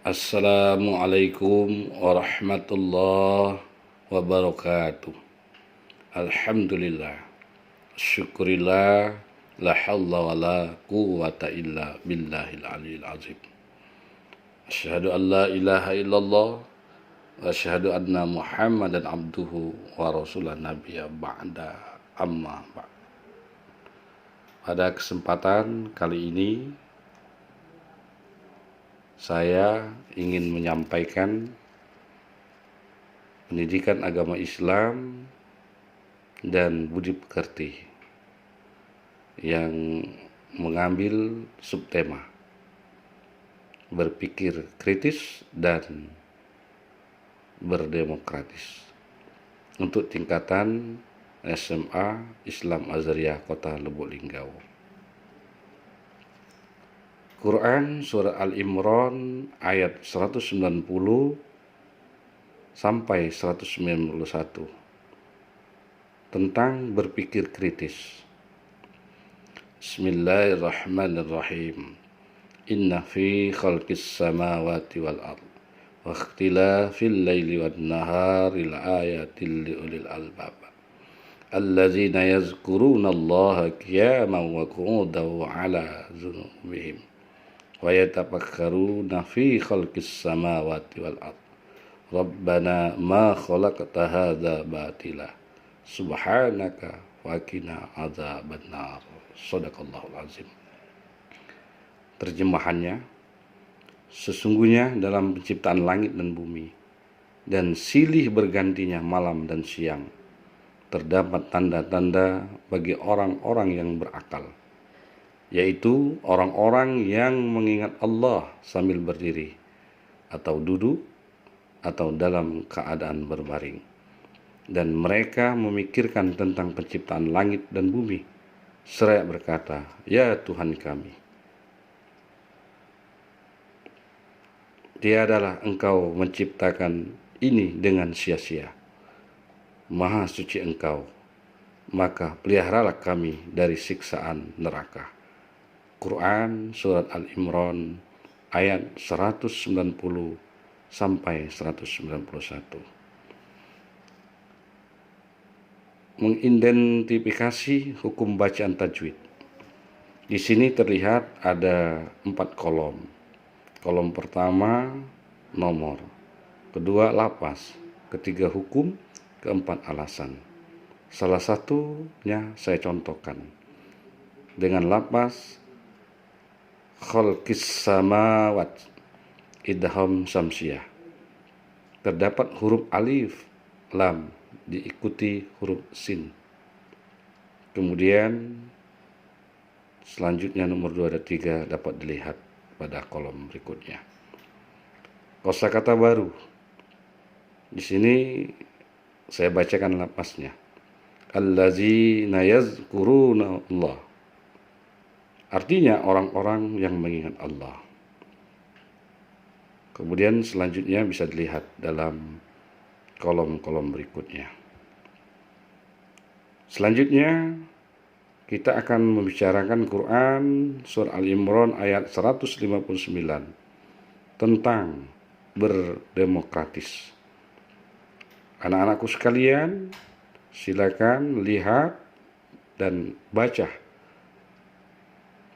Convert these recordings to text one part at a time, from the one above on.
Assalamualaikum warahmatullahi wabarakatuh. Alhamdulillah, syukurillah, la hawla wa la quwwata illa billahil aliyil azim. Asyhadu an la ilaha illallah wa asyhadu anna Muhammadan abduhu wa rasulah nabiyya ba'da amma ba'd. Pada kesempatan kali ini saya ingin menyampaikan pendidikan agama Islam dan budi pekerti yang mengambil subtema berpikir kritis dan berdemokratis untuk tingkatan SMA Islam Azhariyah Kota Lubuk Linggau. Quran Surah Al-Imran ayat 190 sampai 191 tentang berpikir kritis. Bismillahirrahmanirrahim. Inna fi khalqis samawati wal ard wa ikhtilafil laili wan nahari la ayatil liulil albab allazina yazkuruna Allaha qiyaman wa qu'udan wa 'ala junubihim wa yatafakkaruna fi khalqis samawati wal ard rabbana ma khalaqta hadza batila subhanaka wa qina adzabannar. Shadaqallahul azim. Terjemahannya, sesungguhnya dalam penciptaan langit dan bumi dan silih bergantinya malam dan siang terdapat tanda-tanda bagi orang-orang yang berakal, yaitu orang-orang yang mengingat Allah sambil berdiri atau duduk atau dalam keadaan berbaring, dan mereka memikirkan tentang penciptaan langit dan bumi seraya berkata, ya Tuhan kami, tiadalah Engkau menciptakan ini dengan sia-sia. Maha suci Engkau, maka peliharalah kami dari siksaan neraka. Quran Surat Al-Imran ayat 190 sampai 191. Mengidentifikasi hukum bacaan tajwid. Di sini terlihat ada 4 kolom. Kolom pertama nomor, kedua lafaz, ketiga hukum, keempat alasan. Salah satunya saya contohkan dengan lafaz khalqis samawat idgham samsiyah. Terdapat huruf alif, lam diikuti huruf sin. Kemudian selanjutnya nomor 2 dan 3 dapat dilihat pada kolom berikutnya. Kosakata baru. Di sini saya bacakan lafaznya. Allazina yazkuruna Allah. Artinya orang-orang yang mengingat Allah. Kemudian selanjutnya bisa dilihat dalam kolom-kolom berikutnya. Selanjutnya kita akan membicarakan Quran Surah Al-Imran ayat 159 tentang berdemokratis. Anak-anakku sekalian, silakan lihat dan baca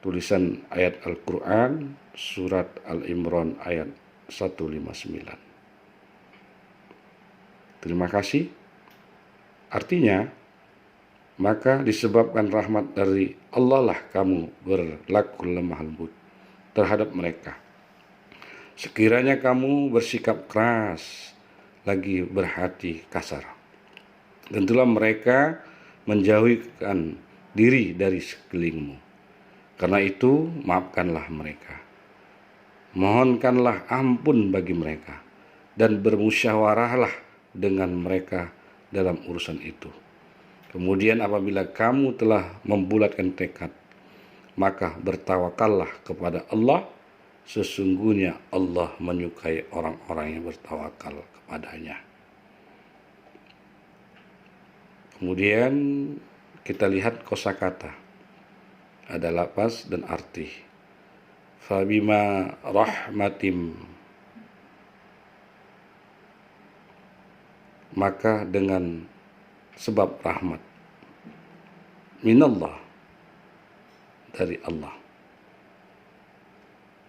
tulisan ayat Al-Quran Surat Al-Imran ayat 159. Terima kasih. Artinya, maka disebabkan rahmat dari Allah lah kamu berlaku lemah lembut terhadap mereka. Sekiranya kamu bersikap keras, lagi berhati kasar, tentulah mereka menjauhkan diri dari sekelilingmu. Karena itu, maafkanlah mereka. Mohonkanlah ampun bagi mereka dan bermusyawarahlah dengan mereka dalam urusan itu. Kemudian apabila kamu telah membulatkan tekad, maka bertawakallah kepada Allah. Sesungguhnya Allah menyukai orang-orang yang bertawakal kepadanya. Kemudian kita lihat kosakata. Ada lafaz dan arti. Fabima rahmatim maka dengan sebab rahmat minallah, dari Allah.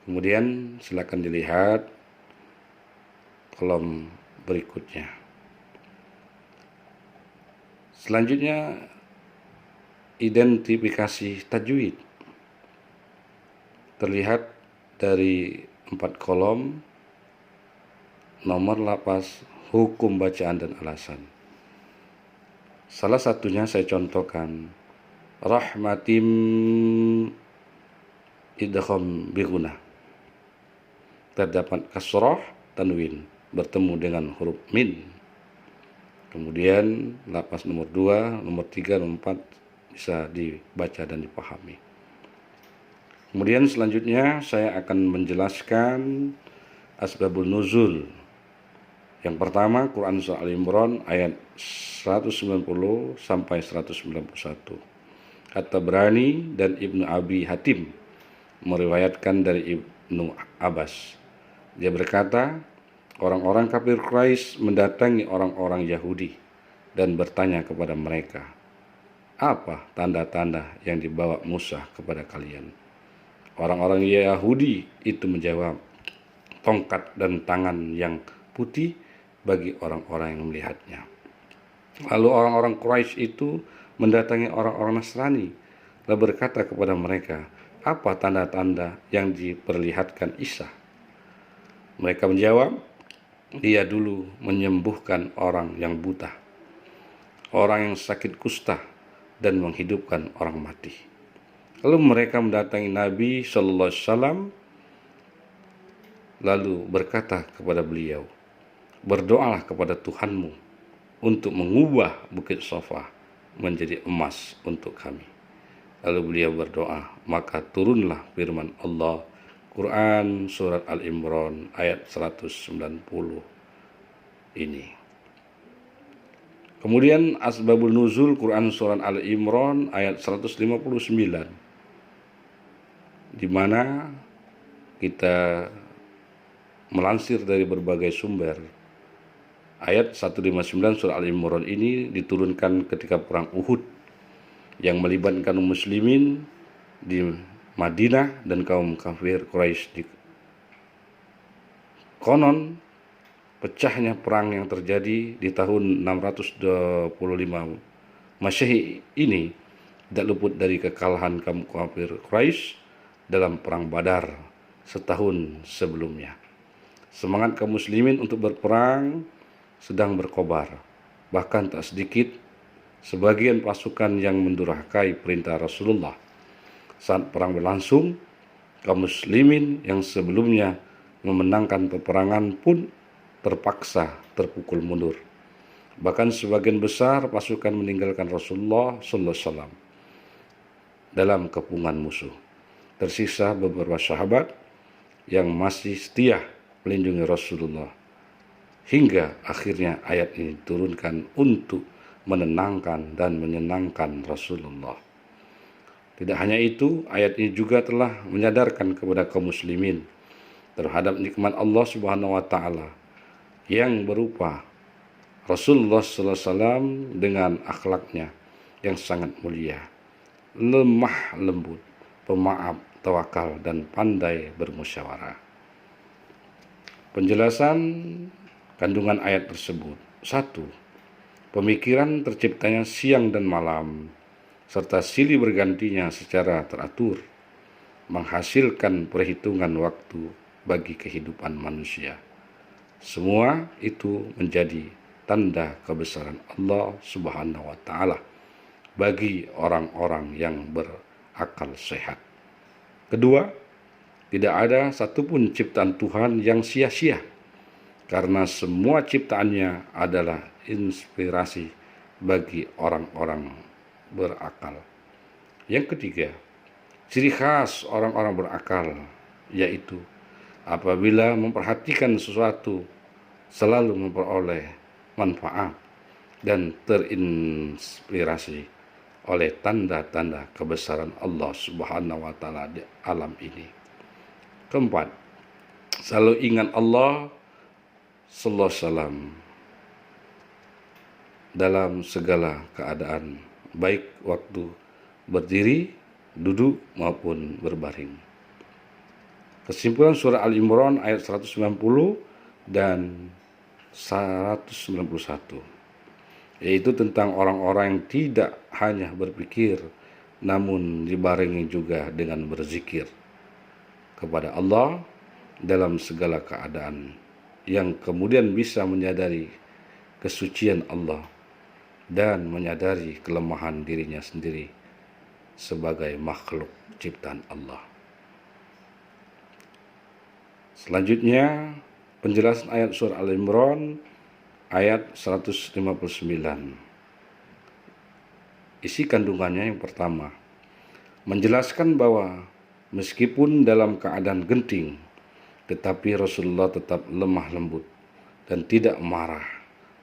Kemudian silakan dilihat kolom berikutnya. Selanjutnya, identifikasi tajwid. Terlihat dari 4 kolom, nomor lapas, hukum bacaan dan alasan. Salah satunya saya contohkan, rahmatim idgham bi gunah. Terdapat kasrah tanwin bertemu dengan huruf min. Kemudian lapas nomor 2, nomor 3, nomor 4 bisa dibaca dan dipahami. Kemudian selanjutnya saya akan menjelaskan asbabun nuzul. Yang pertama, Quran Surah Al-Imran ayat 190 sampai 191. At-Tabrani dan Ibnu Abi Hatim meriwayatkan dari Ibnu Abbas. Dia berkata, orang-orang kafir Quraisy mendatangi orang-orang Yahudi dan bertanya kepada mereka, apa tanda-tanda yang dibawa Musa kepada kalian? Orang-orang Yahudi itu menjawab, tongkat dan tangan yang putih bagi orang-orang yang melihatnya. Lalu orang-orang Quraisy itu mendatangi orang-orang Nasrani dan berkata kepada mereka, apa tanda-tanda yang diperlihatkan Isa? Mereka menjawab, dia dulu menyembuhkan orang yang buta, orang yang sakit kusta, dan menghidupkan orang mati. Lalu mereka mendatangi Nabi Sallallahu Alaihi Wasallam lalu berkata kepada beliau, berdoalah kepada Tuhanmu untuk mengubah Bukit Safa menjadi emas untuk kami. Lalu beliau berdoa, maka turunlah firman Allah, Quran Surat Al-Imran ayat 190 ini. Kemudian asbabul nuzul Quran Surat Al-Imran ayat 159, di mana kita melansir dari berbagai sumber. Ayat 159 surah Al-Imran ini diturunkan ketika perang Uhud yang melibatkan kaum muslimin di Madinah dan kaum kafir Quraisy di konon. Pecahnya perang yang terjadi di tahun 625 Masehi ini tidak luput dari kekalahan kaum kafir Quraisy dalam perang Badar setahun sebelumnya. Semangat kaum muslimin untuk berperang sedang berkobar. Bahkan tak sedikit sebagian pasukan yang mendurhakai perintah Rasulullah. Saat perang berlangsung, kaum muslimin yang sebelumnya memenangkan peperangan pun terpaksa terpukul mundur. Bahkan sebagian besar pasukan meninggalkan Rasulullah sallallahu alaihi wasallam dalam kepungan musuh. Tersisa beberapa sahabat yang masih setia melindungi Rasulullah. Hingga akhirnya ayat ini diturunkan untuk menenangkan dan menyenangkan Rasulullah. Tidak hanya itu, ayat ini juga telah menyadarkan kepada kaum muslimin terhadap nikmat Allah Subhanahu wa taala yang berupa Rasulullah sallallahu alaihi wasallam dengan akhlaknya yang sangat mulia, lemah lembut, pemaaf, tawakal, dan pandai bermusyawarah. Penjelasan kandungan ayat tersebut. 1. Pemikiran terciptanya siang dan malam, serta silih bergantinya secara teratur, menghasilkan perhitungan waktu bagi kehidupan manusia. Semua itu menjadi tanda kebesaran Allah Subhanahu wa taala bagi orang-orang yang berakal sehat. Kedua, tidak ada satupun ciptaan Tuhan yang sia-sia, karena semua ciptaannya adalah inspirasi bagi orang-orang berakal. Yang ketiga, ciri khas orang-orang berakal yaitu apabila memperhatikan sesuatu selalu memperoleh manfaat dan terinspirasi oleh tanda-tanda kebesaran Allah Subhanahu wa taala di alam ini. Keempat, selalu ingat Allah sallallahu alaihi wasallam dalam segala keadaan, baik waktu berdiri, duduk, maupun berbaring. Kesimpulan surah Al-Imran ayat 190 dan 191, yaitu tentang orang-orang yang tidak hanya berpikir, namun dibarengi juga dengan berzikir kepada Allah dalam segala keadaan, yang kemudian bisa menyadari kesucian Allah dan menyadari kelemahan dirinya sendiri sebagai makhluk ciptaan Allah. Selanjutnya, penjelasan ayat surah Al-Imran ayat 159. Isi kandungannya yang pertama, menjelaskan bahwa meskipun dalam keadaan genting, tetapi Rasulullah tetap lemah lembut dan tidak marah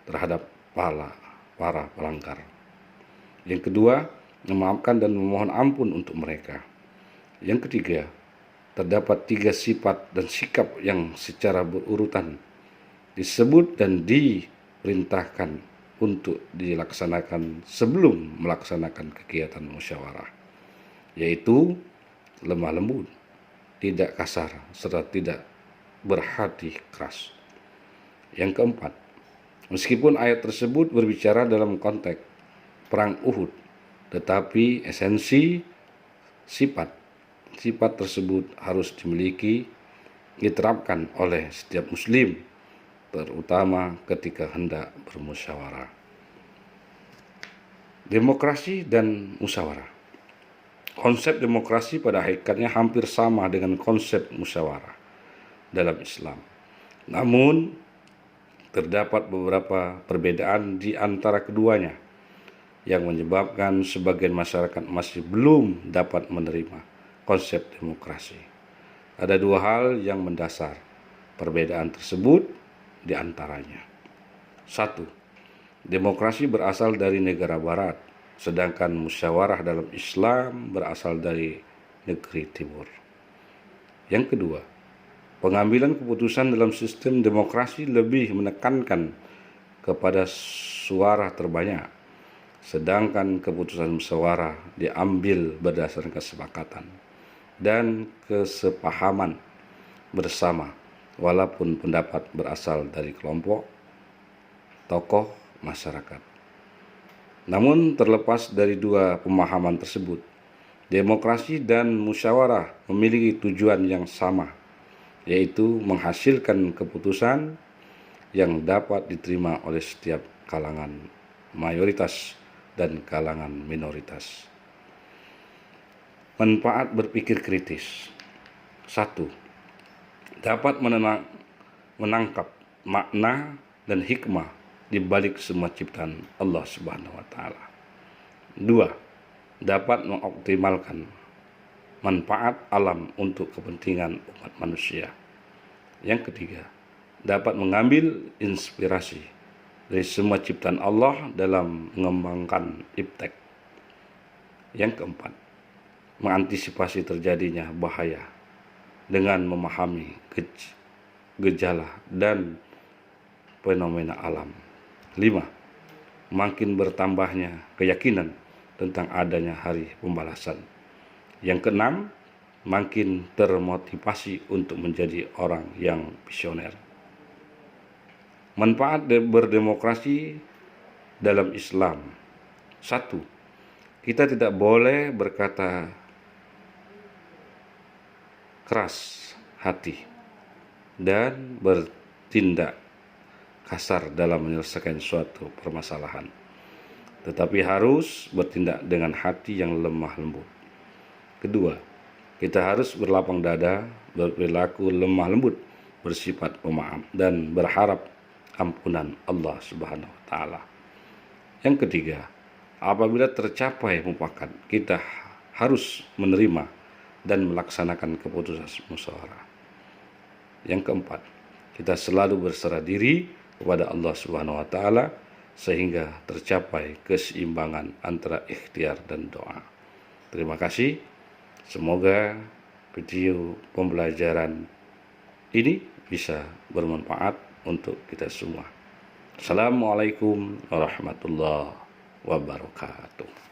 terhadap para pelanggar. Yang kedua, memaafkan dan memohon ampun untuk mereka. Yang ketiga, terdapat 3 sifat dan sikap yang secara berurutan disebut dan diperintahkan untuk dilaksanakan sebelum melaksanakan kegiatan musyawarah, yaitu lemah lembut, tidak kasar, serta tidak berhati keras. Yang keempat, meskipun ayat tersebut berbicara dalam konteks perang Uhud, tetapi esensi sifat tersebut harus diterapkan oleh setiap muslim, terutama ketika hendak bermusyawarah. Demokrasi dan musyawarah. Konsep demokrasi pada hakikatnya hampir sama dengan konsep musyawarah dalam Islam. Namun, terdapat beberapa perbedaan di antara keduanya yang menyebabkan sebagian masyarakat masih belum dapat menerima konsep demokrasi. Ada 2 hal yang mendasar perbedaan tersebut, di antaranya. 1. Demokrasi berasal dari negara barat, sedangkan musyawarah dalam Islam berasal dari negeri timur. Yang kedua, pengambilan keputusan dalam sistem demokrasi lebih menekankan kepada suara terbanyak, sedangkan keputusan musyawarah diambil berdasarkan kesepakatan dan kesepahaman bersama, walaupun pendapat berasal dari kelompok tokoh masyarakat. Namun terlepas dari 2 pemahaman tersebut, demokrasi dan musyawarah memiliki tujuan yang sama, yaitu menghasilkan keputusan yang dapat diterima oleh setiap kalangan mayoritas dan kalangan minoritas. Manfaat berpikir kritis. 1. Dapat menangkap makna dan hikmah di balik semua ciptaan Allah Subhanahu wa taala. 2. Dapat mengoptimalkan manfaat alam untuk kepentingan umat manusia. Yang ketiga, dapat mengambil inspirasi dari semua ciptaan Allah dalam mengembangkan iptek. Yang keempat, mengantisipasi terjadinya bahaya dengan memahami gejala dan fenomena alam. 5. Makin bertambahnya keyakinan tentang adanya hari pembalasan. Yang keenam, makin termotivasi untuk menjadi orang yang visioner. Manfaat berdemokrasi dalam Islam. 1. Kita tidak boleh berkata keras hati dan bertindak kasar dalam menyelesaikan suatu permasalahan, tetapi harus bertindak dengan hati yang lemah lembut. Kedua, kita harus berlapang dada, berperilaku lemah lembut, bersifat pemaaf, dan berharap ampunan Allah Subhanahu wa taala. Yang ketiga, apabila tercapai mufakat, kita harus menerima dan melaksanakan keputusan musyawarah. Yang keempat, kita selalu berserah diri kepada Allah Subhanahu wa taala sehingga tercapai keseimbangan antara ikhtiar dan doa. Terima kasih. Semoga video pembelajaran ini bisa bermanfaat untuk kita semua. Assalamualaikum warahmatullahi wabarakatuh.